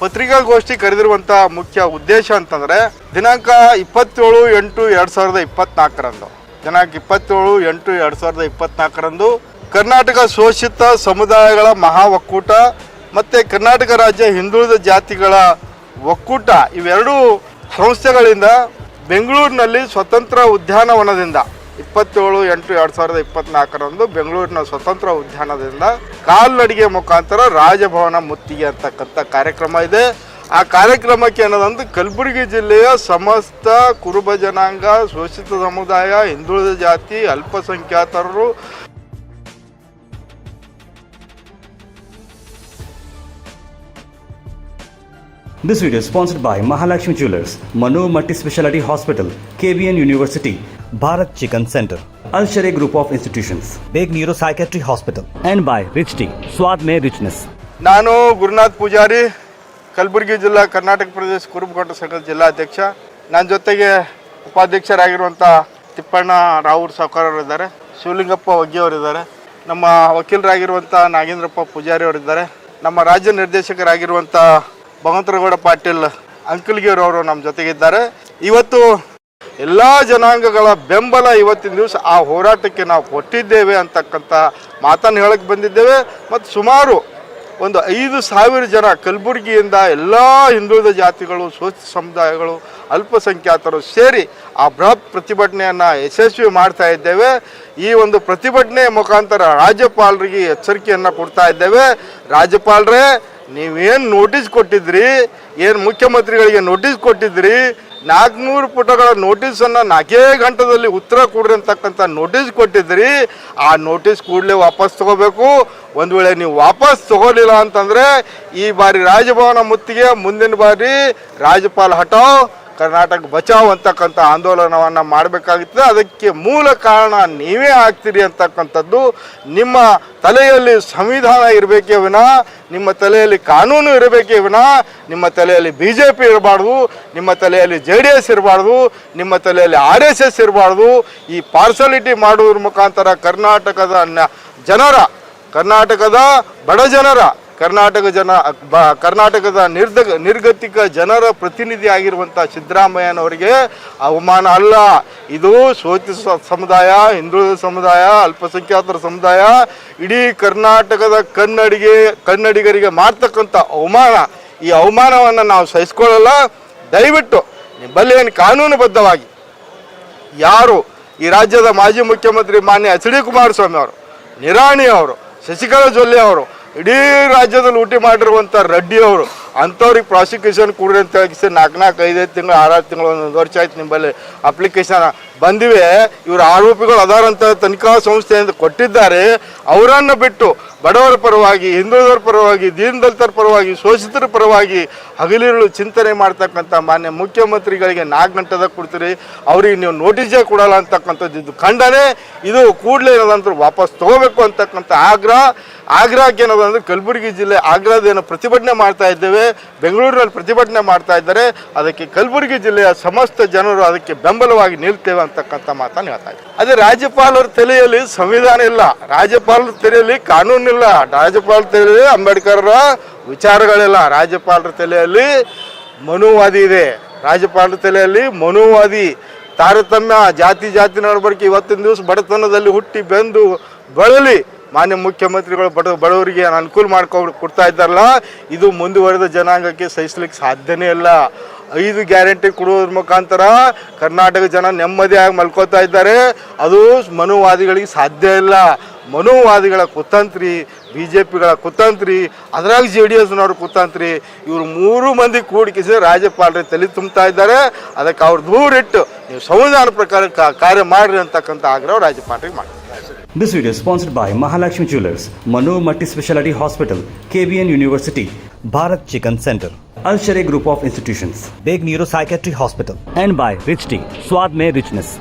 ಪತ್ರಿಕಾಗೋಷ್ಠಿ ಕರೆದಿರುವಂಥ ಮುಖ್ಯ ಉದ್ದೇಶ ಅಂತಂದರೆ ದಿನಾಂಕ 27/8/2024 ದಿನಾಂಕ 27/8/2024 ಕರ್ನಾಟಕ ಶೋಷಿತ ಸಮುದಾಯಗಳ ಮಹಾ ಒಕ್ಕೂಟ ಮತ್ತು ಕರ್ನಾಟಕ ರಾಜ್ಯ ಹಿಂದುಳಿದ ಜಾತಿಗಳ ಒಕ್ಕೂಟ ಇವೆರಡೂ ಸಂಸ್ಥೆಗಳಿಂದ ಬೆಂಗಳೂರಿನಲ್ಲಿ ಸ್ವತಂತ್ರ ಉದ್ಯಾನವನದಿಂದ 27/8/2024 ಬೆಂಗಳೂರಿನ ಸ್ವತಂತ್ರ ಉದ್ಯಾನದಿಂದ ಕಾಲ್ನಡಿಗೆ ಮುಖಾಂತರ ರಾಜಭವನ ಮುತ್ತಿಗೆ ಅಂತಕ್ಕಂಥ ಕಾರ್ಯಕ್ರಮ ಇದೆ. ಆ ಕಾರ್ಯಕ್ರಮಕ್ಕೆ ಏನದಂದ್ರೆ ಕಲಬುರಗಿ ಜಿಲ್ಲೆಯ ಸಮಸ್ತ ಕುರುಬ ಜನಾಂಗ, ಶೋಷಿತ ಸಮುದಾಯ, ಹಿಂದುಳಿದ ಜಾತಿ, ಅಲ್ಪಸಂಖ್ಯಾತರು This video is sponsored by Mahalakshmi Jewelers, Manu Multi-Speciality Hospital, KBN University, Bharat Chicken Center, Al-Sharia Group of Institutions, Beg Neuropsychiatry Hospital, and by Rich Tea, Swad Mein Richness. ನಾನು ಗುರುನಾಥ್ ಪೂಜಾರಿ, ಕಲಬುರಗಿ ಜಿಲ್ಲಾ ಕರ್ನಾಟಕ ಪ್ರದೇಶ ಕುರುಬ ಸಂಘದ ಜಿಲ್ಲಾಧ್ಯಕ್ಷ. ನನ್ನ ಜೊತೆಗೆ ಉಪಾಧ್ಯಕ್ಷರಾಗಿರುವಂಥ ತಿಪ್ಪಣ್ಣ ರಾವೂರ್ ಸಾವ್ಕಾರವರಿದ್ದಾರೆ, ಶಿವಲಿಂಗಪ್ಪ ವಗ್ಗಿಯವರಿದ್ದಾರೆ, ನಮ್ಮ ವಕೀಲರಾಗಿರುವಂಥ ನಾಗೇಂದ್ರಪ್ಪ ಪೂಜಾರಿ ಅವರಿದ್ದಾರೆ, ನಮ್ಮ ರಾಜ್ಯ ನಿರ್ದೇಶಕರಾಗಿರುವಂಥ ಭಗವಂತರಗೌಡ ಪಾಟೀಲ್ ಅಂಕಲ್ಗಿಯವರು ನಮ್ಮ ಜೊತೆಗಿದ್ದಾರೆ. ಇವತ್ತು ಎಲ್ಲ ಜನಾಂಗಗಳ ಬೆಂಬಲ ಇವತ್ತಿನ ದಿವಸ ಆ ಹೋರಾಟಕ್ಕೆ ನಾವು ಕೊಟ್ಟಿದ್ದೇವೆ ಅಂತಕ್ಕಂಥ ಮಾತನ್ನು ಹೇಳಕ್ಕೆ ಬಂದಿದ್ದೇವೆ. ಮತ್ತು ಸುಮಾರು ಒಂದು 5,000 ಜನ ಕಲಬುರಗಿಯಿಂದ ಎಲ್ಲ ಹಿಂದುಳಿದ ಜಾತಿಗಳು, ಶೋಷಿತ ಸಮುದಾಯಗಳು, ಅಲ್ಪಸಂಖ್ಯಾತರು ಸೇರಿ ಆ ಬೃಹತ್ ಪ್ರತಿಭಟನೆಯನ್ನು ಯಶಸ್ವಿ ಮಾಡ್ತಾ ಇದ್ದೇವೆ. ಈ ಒಂದು ಪ್ರತಿಭಟನೆ ಮುಖಾಂತರ ರಾಜ್ಯಪಾಲರಿಗೆ ಎಚ್ಚರಿಕೆಯನ್ನು ಕೊಡ್ತಾ ಇದ್ದೇವೆ. ರಾಜ್ಯಪಾಲರೇ, ನೀವೇನು ನೋಟಿಸ್ ಕೊಟ್ಟಿದ್ರಿ, ಏನು ಮುಖ್ಯಮಂತ್ರಿಗಳಿಗೆ ನೋಟಿಸ್ ಕೊಟ್ಟಿದ್ರಿ, 400 ಪುಟಗಳ ನೋಟಿಸನ್ನು 4 ಗಂಟೆದಲ್ಲಿ ಉತ್ತರ ಕೊಡ್ರಿ ಅಂತಕ್ಕಂಥ ನೋಟಿಸ್ ಕೊಟ್ಟಿದ್ರಿ. ಆ ನೋಟಿಸ್ ಕೂಡಲೇ ವಾಪಸ್ ತಗೋಬೇಕು. ಒಂದು ವೇಳೆ ನೀವು ವಾಪಸ್ ತಗೋಲಿಲ್ಲ ಅಂತಂದರೆ ಈ ಬಾರಿ ರಾಜಭವನ ಮುತ್ತಿಗೆ, ಮುಂದಿನ ಬಾರಿ ರಾಜ್ಯಪಾಲ ಹಟಾವ್ ಕರ್ನಾಟಕ ಬಚಾವ್ ಅಂತಕ್ಕಂಥ ಆಂದೋಲನವನ್ನು ಮಾಡಬೇಕಾಗುತ್ತದೆ. ಅದಕ್ಕೆ ಮೂಲ ಕಾರಣ ನೀವೇ ಆಗ್ತೀರಿ ಅಂತಕ್ಕಂಥದ್ದು. ನಿಮ್ಮ ತಲೆಯಲ್ಲಿ ಸಂವಿಧಾನ ಇರಬೇಕೇ ವಿನಃ, ನಿಮ್ಮ ತಲೆಯಲ್ಲಿ ಕಾನೂನು ಇರಬೇಕೇ ವಿನಃ, ನಿಮ್ಮ ತಲೆಯಲ್ಲಿ BJP ಇರಬಾರ್ದು, ನಿಮ್ಮ ತಲೆಯಲ್ಲಿ JDS ಇರಬಾರ್ದು, ನಿಮ್ಮ ತಲೆಯಲ್ಲಿ RSS ಇರಬಾರ್ದು. ಈ ಪಾರ್ಸಲಿಟಿ ಮಾಡುವುದ್ರ ಮುಖಾಂತರ ಕರ್ನಾಟಕದ ಬಡ ಜನರ ಕರ್ನಾಟಕದ ನಿರ್ಗತಿಕ ಜನರ ಪ್ರತಿನಿಧಿ ಆಗಿರುವಂಥ ಸಿದ್ದರಾಮಯ್ಯನವರಿಗೆ ಅವಮಾನ ಅಲ್ಲ. ಇದು ಶೋಷಿತ ಸಮುದಾಯ, ಹಿಂದುಳಿದ ಸಮುದಾಯ, ಅಲ್ಪಸಂಖ್ಯಾತರ ಸಮುದಾಯ, ಇಡೀ ಕರ್ನಾಟಕದ ಕನ್ನಡಿಗರಿಗೆ ಮಾಡ್ತಕ್ಕಂಥ ಅವಮಾನ. ಈ ಅವಮಾನವನ್ನು ನಾವು ಸಹಿಸ್ಕೊಳ್ಳಲ್ಲ. ದಯವಿಟ್ಟು ನಿಮ್ಮಲ್ಲೇನು ಕಾನೂನುಬದ್ಧವಾಗಿ ಯಾರು ಈ ರಾಜ್ಯದ ಮಾಜಿ ಮುಖ್ಯಮಂತ್ರಿ ಮಾನ್ಯ HD ಕುಮಾರಸ್ವಾಮಿ ಅವರು, ನಿರಾಣಿ ಅವರು, ಶಶಿಕಲಾ ಜೊಲ್ಲೆ ಅವರು, ಇಡೀ ರಾಜ್ಯದಲ್ಲಿ ಊಟಿ ಮಾಡಿರುವಂಥ ರೆಡ್ಡಿ ಅವರು, ಅಂಥವ್ರಿಗೆ ಪ್ರಾಸಿಕ್ಯೂಷನ್ ಕೊಡ್ರಿ ಅಂತ ಹೇಳಿ 4 5 ತಿಂಗಳು 6 ತಿಂಗಳು 1 ವರ್ಷ ಆಯ್ತು ನಿಮ್ಮಲ್ಲಿ ಅಪ್ಲಿಕೇಶನ್ ಬಂದಿವೆ. ಇವರು ಆರೋಪಿಗಳು ಅದಾರಂತ ತನಿಖಾ ಸಂಸ್ಥೆಯಿಂದ ಕೊಟ್ಟಿದ್ದಾರೆ. ಅವರನ್ನು ಬಿಟ್ಟು ಬಡವರ ಪರವಾಗಿ, ಹಿಂದುಳಿದರ ಪರವಾಗಿ, ದೀನದಲಿತರ ಪರವಾಗಿ, ಶೋಷಿತರ ಪರವಾಗಿ ಹಗಲಿರುಳು ಚಿಂತನೆ ಮಾಡ್ತಕ್ಕಂಥ ಮಾನ್ಯ ಮುಖ್ಯಮಂತ್ರಿಗಳಿಗೆ 4 ಗಂಟೆದಾಗ ಕೊಡ್ತೀರಿ, ಅವ್ರಿಗೆ ನೀವು ನೋಟಿಸೇ ಕೊಡಲ್ಲ ಅಂತಕ್ಕಂಥದ್ದು ಇದು ಖಂಡನೆ. ಇದು ಕೂಡಲೇ ಏನದಂದ್ರೆ ವಾಪಸ್ ತೊಗೋಬೇಕು ಅಂತಕ್ಕಂಥ ಆಗ್ರಹಕ್ಕೆ ಏನದಂದ್ರೆ ಕಲಬುರಗಿ ಜಿಲ್ಲೆ ಆಗ್ರಹದೇನು ಪ್ರತಿಭಟನೆ ಮಾಡ್ತಾ ಇದ್ದೇವೆ. ಬೆಂಗಳೂರಿನಲ್ಲಿ ಪ್ರತಿಭಟನೆ ಮಾಡ್ತಾ ಇದ್ದಾರೆ. ಅದಕ್ಕೆ ಕಲಬುರಗಿ ಜಿಲ್ಲೆಯ ಸಮಸ್ತ ಜನರು ಅದಕ್ಕೆ ಬೆಂಬಲವಾಗಿ ನಿಲ್ತೇವೆ ಅಂತಕ್ಕಂಥ ಮಾತನ್ನು ಹೇಳ್ತಾ ಇದ್ದಾರೆ. ಅದೇ ರಾಜ್ಯಪಾಲರ ತಲೆಯಲ್ಲಿ ಸಂವಿಧಾನ ಇಲ್ಲ, ರಾಜ್ಯಪಾಲರ ತಲೆಯಲ್ಲಿ ಕಾನೂನಿಲ್ಲ, ರಾಜ್ಯಪಾಲರ ತಲೆಯಲ್ಲಿ ಅಂಬೇಡ್ಕರ್ರ ವಿಚಾರಗಳಿಲ್ಲ. ರಾಜ್ಯಪಾಲರ ತಲೆಯಲ್ಲಿ ಮನುವಾದಿ ಇದೆ. ರಾಜ್ಯಪಾಲರ ತಲೆಯಲ್ಲಿ ಮನುವಾದಿ ತಾರತಮ್ಯ, ಜಾತಿ ನಡವಳಿಕೆ ಇವತ್ತಿನ ದಿವಸ ಬಡತನದಲ್ಲಿ ಹುಟ್ಟಿ ಬೆಂದು ಬಳಲಿ ಮಾನ್ಯ ಮುಖ್ಯಮಂತ್ರಿಗಳು ಬಡವರಿಗೆ ಅನುಕೂಲ ಕೊಡ್ತಾ ಇದ್ದಾರಲ್ಲ, ಇದು ಮುಂದುವರೆದ ಜನಾಂಗಕ್ಕೆ ಸಹಿಸ್ಲಿಕ್ಕೆ ಸಾಧ್ಯನೇ ಇಲ್ಲ. 5 ಗ್ಯಾರಂಟಿ ಕೊಡುವುದ್ರ ಮುಖಾಂತರ ಕರ್ನಾಟಕ ಜನ ನೆಮ್ಮದಿಯಾಗಿ ಮಲ್ಕೋತಾ ಇದ್ದಾರೆ. ಅದು ಮನುವಾದಿಗಳಿಗೆ ಸಾಧ್ಯ ಇಲ್ಲ. ಮನುವಾದಿಗಳ ಕುತಂತ್ರಿ, BJPಗಳ ಕುತಂತ್ರಿ, ಅದ್ರಾಗ JDSನವ್ರ ಕುತಂತ್ರಿ, ಇವರು 3 ಮಂದಿ ಕೂಡಿಕಿಸಿ ರಾಜ್ಯಪಾಲರಿಗೆ ತಲೆ ತುಂಬ್ತಾ ಇದ್ದಾರೆ. ಅದಕ್ಕೆ ಅವ್ರು ದೂರಿಟ್ಟು ನೀವು ಸಂವಿಧಾನ ಪ್ರಕಾರ ಕಾರ್ಯ ಮಾಡಿರಿ ಅಂತಕ್ಕಂಥ ಆಗ್ರಹ ರಾಜ್ಯಪಾಲರಿಗೆ ಮಾಡಿ. This video is sponsored by Mahalakshmi Jewelers, Manu Multi-Speciality Hospital, KBN University, Bharat Chicken Center, Al-Sharia Group of Institutions, Beg Neuropsychiatry Hospital, and by Rich Tea, Swad Mein Richness.